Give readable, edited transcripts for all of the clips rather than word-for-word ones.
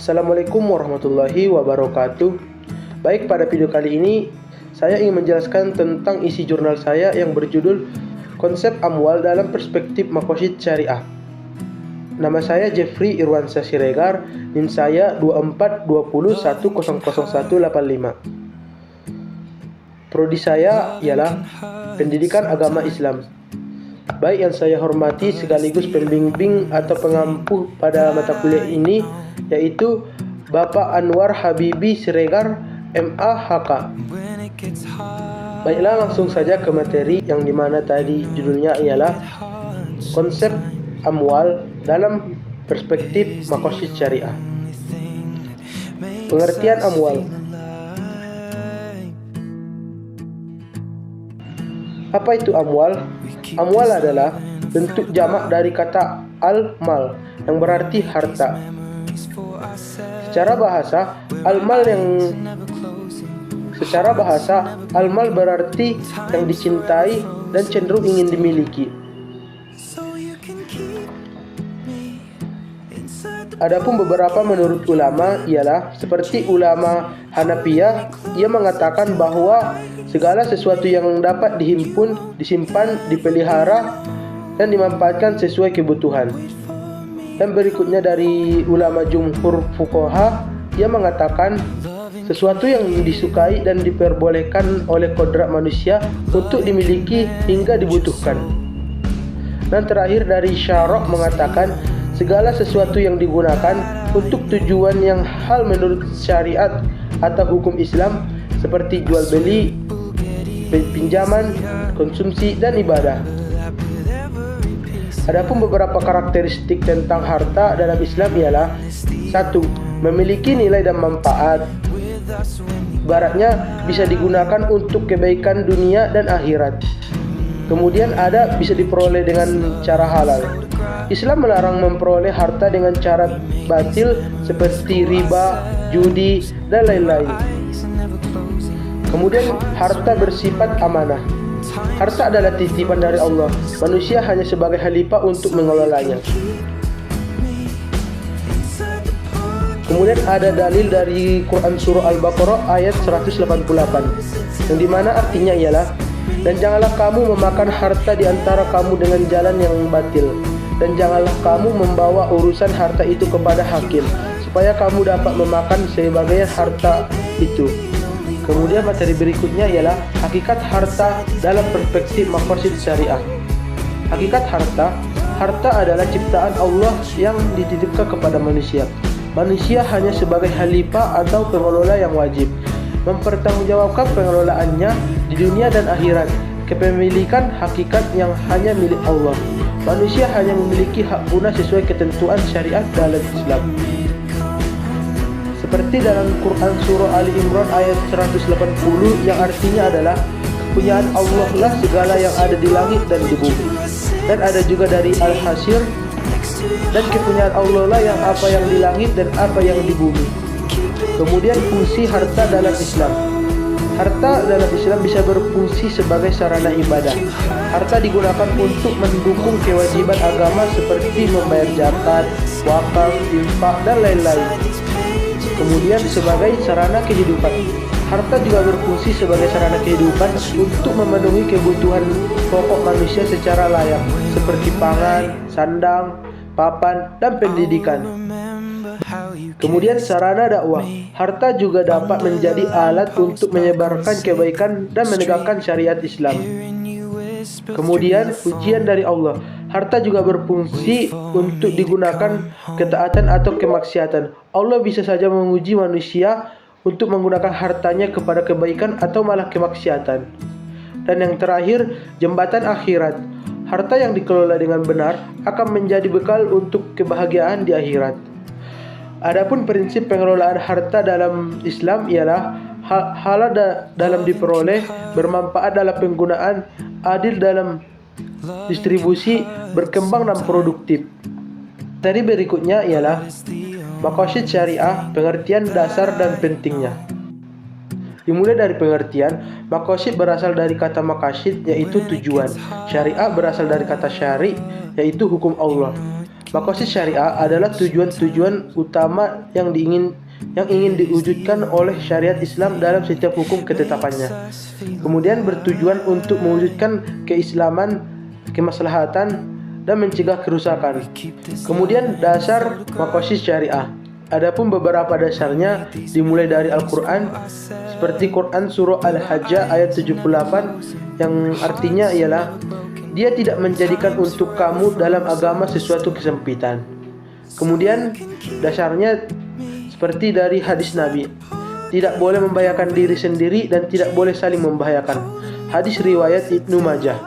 Assalamualaikum warahmatullahi wabarakatuh. Baik, pada video kali ini saya ingin menjelaskan tentang isi jurnal saya yang berjudul Konsep Amwal dalam Perspektif Maqasid Syariah. Nama saya Jeffrey Irwansyah Siregar, NIM saya 2420100185. Prodi saya ialah Pendidikan Agama Islam. Baik yang saya hormati sekaligus pembimbing atau pengampu pada mata kuliah ini yaitu Bapak Anwar Habibi Siregar, MA HK. Baiklah, langsung saja ke materi yang dimana tadi judulnya ialah Konsep Amwal dalam Perspektif Maqasid Syariah. Pengertian amwal. Apa itu amwal? Amwal adalah bentuk jamak dari kata al-mal yang berarti harta. Secara bahasa, al-mal berarti yang dicintai dan cenderung ingin dimiliki. Adapun beberapa menurut ulama ialah seperti ulama Hanafiyah, ia mengatakan bahwa segala sesuatu yang dapat dihimpun, disimpan, dipelihara dan dimanfaatkan sesuai kebutuhan. Dan berikutnya dari ulama jumhur fuqaha, ia mengatakan sesuatu yang disukai dan diperbolehkan oleh kodrat manusia untuk dimiliki hingga dibutuhkan. Dan terakhir dari Syarah mengatakan segala sesuatu yang digunakan untuk tujuan yang hal menurut syariat atau hukum Islam seperti jual beli, pinjaman, konsumsi, dan ibadah. Adapun beberapa karakteristik tentang harta dalam Islam ialah 1. Memiliki nilai dan manfaat. Ibaratnya bisa digunakan untuk kebaikan dunia dan akhirat. Kemudian bisa diperoleh dengan cara halal. Islam melarang memperoleh harta dengan cara batil seperti riba, judi, dan lain-lain. Kemudian harta bersifat amanah. Harta adalah titipan dari Allah. Manusia hanya sebagai khalifah untuk mengelolanya. Kemudian ada dalil dari Quran Surah Al-Baqarah ayat 188 yang dimana artinya ialah, dan janganlah kamu memakan harta di antara kamu dengan jalan yang batil, dan janganlah kamu membawa urusan harta itu kepada hakim, supaya kamu dapat memakan sebagian harta itu. Kemudian materi berikutnya ialah hakikat harta dalam perspektif maqasid syariah. Hakikat harta adalah ciptaan Allah yang dititipkan kepada manusia. Manusia hanya sebagai khalifah atau pengelola yang wajib mempertanggungjawabkan pengelolaannya di dunia dan akhirat. Kepemilikan hakikat yang hanya milik Allah. Manusia hanya memiliki hak guna sesuai ketentuan syariat dalam Islam. Seperti dalam Quran Surah Ali Imran ayat 180 yang artinya adalah kepunyaan Allah lah segala yang ada di langit dan di bumi. Dan ada juga dari Al-Hasyr, dan kepunyaan Allah lah yang apa yang di langit dan apa yang di bumi. Kemudian fungsi harta dalam Islam. Harta dalam Islam bisa berfungsi sebagai sarana ibadah. Harta digunakan untuk mendukung kewajiban agama seperti membayar zakat, wakaf, infak, dan lain-lain. Kemudian sebagai sarana kehidupan. Harta juga berfungsi sebagai sarana kehidupan untuk memenuhi kebutuhan pokok manusia secara layak, seperti pangan, sandang, papan, dan pendidikan. Kemudian sarana dakwah. Harta juga dapat menjadi alat untuk menyebarkan kebaikan dan menegakkan syariat Islam. Kemudian ujian dari Allah. Harta juga berfungsi untuk digunakan ketaatan atau kemaksiatan. Allah bisa saja menguji manusia untuk menggunakan hartanya kepada kebaikan atau malah kemaksiatan. Dan yang terakhir, jembatan akhirat. Harta yang dikelola dengan benar akan menjadi bekal untuk kebahagiaan di akhirat. Adapun prinsip pengelolaan harta dalam Islam ialah halal dalam diperoleh, bermanfaat dalam penggunaan, adil dalam distribusi, berkembang dan produktif. Dari berikutnya ialah maqasid syariah, pengertian dasar dan pentingnya. Dimulai dari pengertian, maqasid berasal dari kata maqasid yaitu tujuan. Syariah berasal dari kata syari yaitu hukum Allah. Maqasid syariah adalah tujuan-tujuan utama yang ingin diwujudkan oleh syariat Islam dalam setiap hukum ketetapannya. Kemudian bertujuan untuk mewujudkan keislaman, kemaslahatan, dan mencegah kerusakan. Kemudian dasar maqasid syariah. Adapun beberapa dasarnya dimulai dari Al-Quran, seperti Quran surah Al-Hajj ayat 78 yang artinya ialah Dia tidak menjadikan untuk kamu dalam agama sesuatu kesempitan. Kemudian dasarnya seperti dari hadis Nabi, tidak boleh membahayakan diri sendiri dan tidak boleh saling membahayakan. Hadis riwayat Ibnu Majah.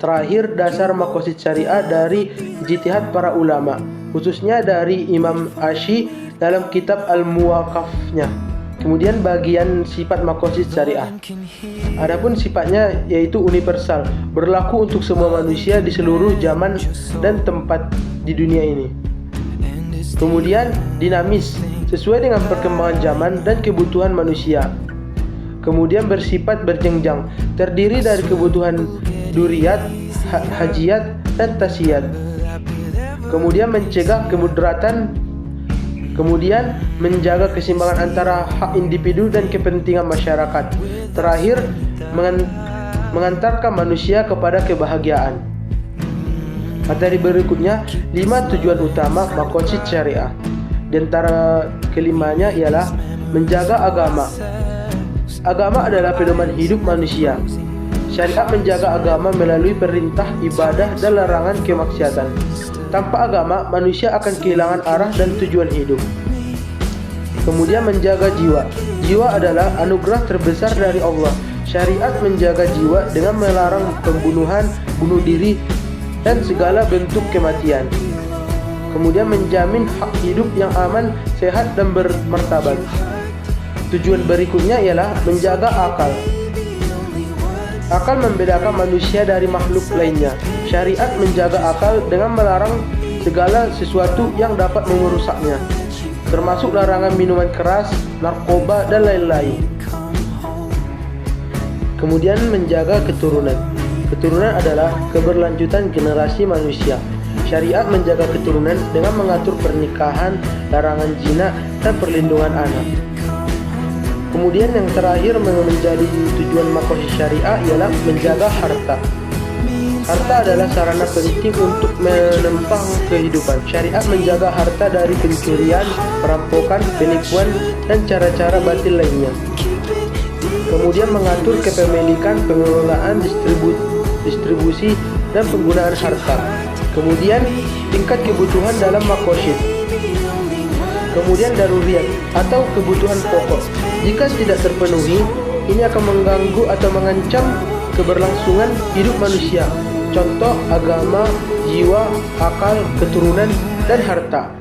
Terakhir, dasar maqasid syariah dari ijtihad para ulama, khususnya dari Imam Asy dalam kitab Al-Muwaqqafnya. Kemudian bagian sifat maqasid syariah. Adapun sifatnya yaitu universal, berlaku untuk semua manusia di seluruh zaman dan tempat di dunia ini. Kemudian dinamis, sesuai dengan perkembangan zaman dan kebutuhan manusia. Kemudian bersifat berjenjang, terdiri dari kebutuhan duriyat, hajiyat, dan tasiyat. Kemudian mencegah kemudaratan. Kemudian menjaga keseimbangan antara hak individu dan kepentingan masyarakat. Terakhir, mengantarkan manusia kepada kebahagiaan. Materi berikutnya 5 tujuan utama maqasid syariah. Di antara kelimanya ialah menjaga agama. Agama adalah pedoman hidup manusia. Syariat menjaga agama melalui perintah, ibadah, dan larangan kemaksiatan. Tanpa agama, manusia akan kehilangan arah dan tujuan hidup. Kemudian menjaga jiwa. Jiwa adalah anugerah terbesar dari Allah. Syariat menjaga jiwa dengan melarang pembunuhan, bunuh diri, dan segala bentuk kematian. Kemudian menjamin hak hidup yang aman, sehat, dan bermartabat. Tujuan berikutnya ialah menjaga akal. Akal membedakan manusia dari makhluk lainnya. Syariat menjaga akal dengan melarang segala sesuatu yang dapat merusaknya, termasuk larangan minuman keras, narkoba, dan lain-lain. Kemudian menjaga keturunan. Keturunan adalah keberlanjutan generasi manusia. Syariat menjaga keturunan dengan mengatur pernikahan, larangan zina, dan perlindungan anak. Kemudian yang terakhir menjadi tujuan maqasid syariah ialah menjaga harta. Harta adalah sarana penting untuk menempang kehidupan. Syariat menjaga harta dari pencurian, perampokan, penipuan, dan cara-cara batil lainnya. Kemudian mengatur kepemilikan, pengelolaan, distribusi, dan penggunaan harta. Kemudian tingkat kebutuhan dalam maqasid. Kemudian daruriyat atau kebutuhan pokok. Jika tidak terpenuhi, ini akan mengganggu atau mengancam keberlangsungan hidup manusia. Contoh agama, jiwa, akal, keturunan, dan harta.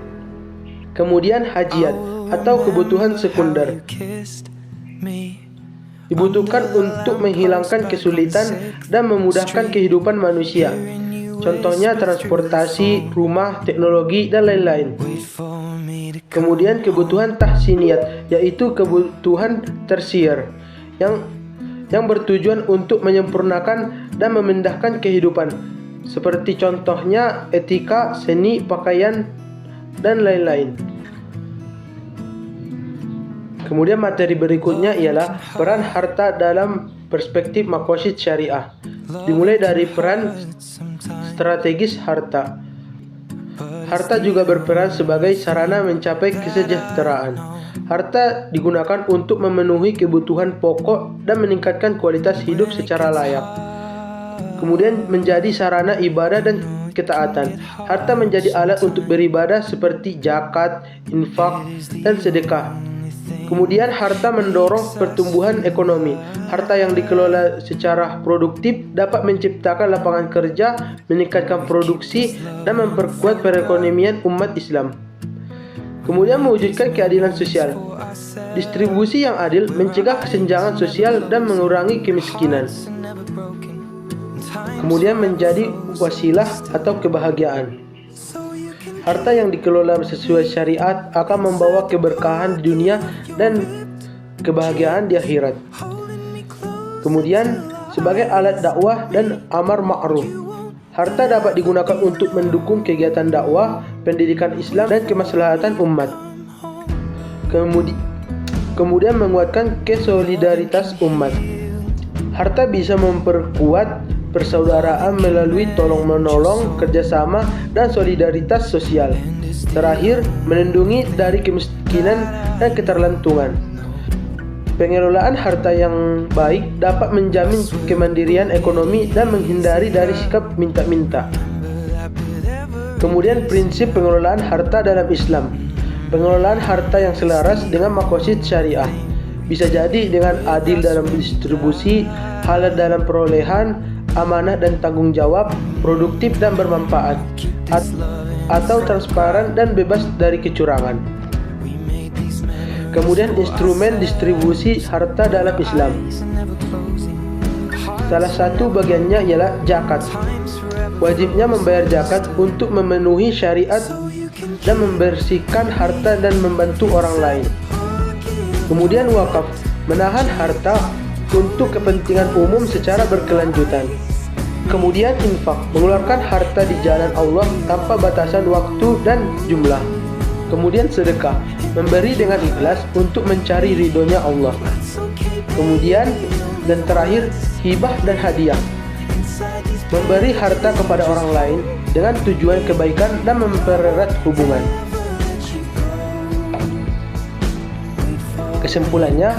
Kemudian hajiyat atau kebutuhan sekunder. Dibutuhkan untuk menghilangkan kesulitan dan memudahkan kehidupan manusia. Contohnya transportasi, rumah, teknologi, dan lain-lain. Kemudian kebutuhan tahsiniyat, yaitu kebutuhan tersier yang bertujuan untuk menyempurnakan dan memindahkan kehidupan, seperti contohnya etika, seni, pakaian, dan lain-lain. Kemudian materi berikutnya ialah peran harta dalam perspektif maqasid syariah. Dimulai dari peran strategis harta. Harta juga berperan sebagai sarana mencapai kesejahteraan. Harta digunakan untuk memenuhi kebutuhan pokok dan meningkatkan kualitas hidup secara layak. Kemudian menjadi sarana ibadah dan ketaatan. Harta menjadi alat untuk beribadah seperti zakat, infak, dan sedekah. Kemudian harta mendorong pertumbuhan ekonomi. Harta yang dikelola secara produktif dapat menciptakan lapangan kerja, meningkatkan produksi, dan memperkuat perekonomian umat Islam. Kemudian mewujudkan keadilan sosial. Distribusi yang adil mencegah kesenjangan sosial dan mengurangi kemiskinan. Kemudian menjadi wasilah atau kebahagiaan. Harta yang dikelola sesuai syariat akan membawa keberkahan di dunia dan kebahagiaan di akhirat. Kemudian sebagai alat dakwah dan amar ma'ruf. Harta dapat digunakan untuk mendukung kegiatan dakwah, pendidikan Islam, dan kemaslahatan umat. Kemudian menguatkan kesolidaritas umat. Harta bisa memperkuat persaudaraan melalui tolong-menolong, kerjasama, dan solidaritas sosial. Terakhir, melindungi dari kemiskinan dan ketergantungan. Pengelolaan harta yang baik dapat menjamin kemandirian ekonomi dan menghindari dari sikap minta-minta. Kemudian prinsip pengelolaan harta dalam Islam. Pengelolaan harta yang selaras dengan maqasid syariah. Bisa jadi dengan adil dalam distribusi, halal dalam perolehan, amanah dan tanggung jawab, produktif dan bermanfaat, atau transparan dan bebas dari kecurangan. Kemudian instrumen distribusi harta dalam Islam. Salah satu bagiannya ialah zakat. Wajibnya membayar zakat untuk memenuhi syariat dan membersihkan harta dan membantu orang lain. Kemudian wakaf, menahan harta untuk kepentingan umum secara berkelanjutan. Kemudian infak, mengeluarkan harta di jalan Allah tanpa batasan waktu dan jumlah. Kemudian sedekah, memberi dengan ikhlas untuk mencari ridhonya Allah. Kemudian dan terakhir, hibah dan hadiah, memberi harta kepada orang lain dengan tujuan kebaikan dan mempererat hubungan. Kesimpulannya,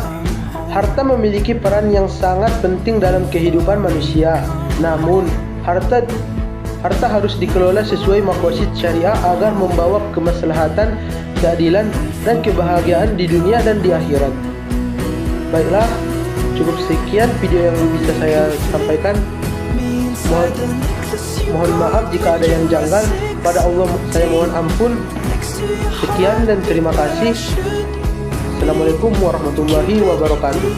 harta memiliki peran yang sangat penting dalam kehidupan manusia. Namun, harta harus dikelola sesuai maqasid syariah agar membawa kemaslahatan, keadilan, dan kebahagiaan di dunia dan di akhirat. Baiklah, cukup sekian video yang bisa saya sampaikan. Mohon maaf jika ada yang janggal. Pada Allah saya mohon ampun. Sekian dan terima kasih. Assalamualaikum warahmatullahi wabarakatuh.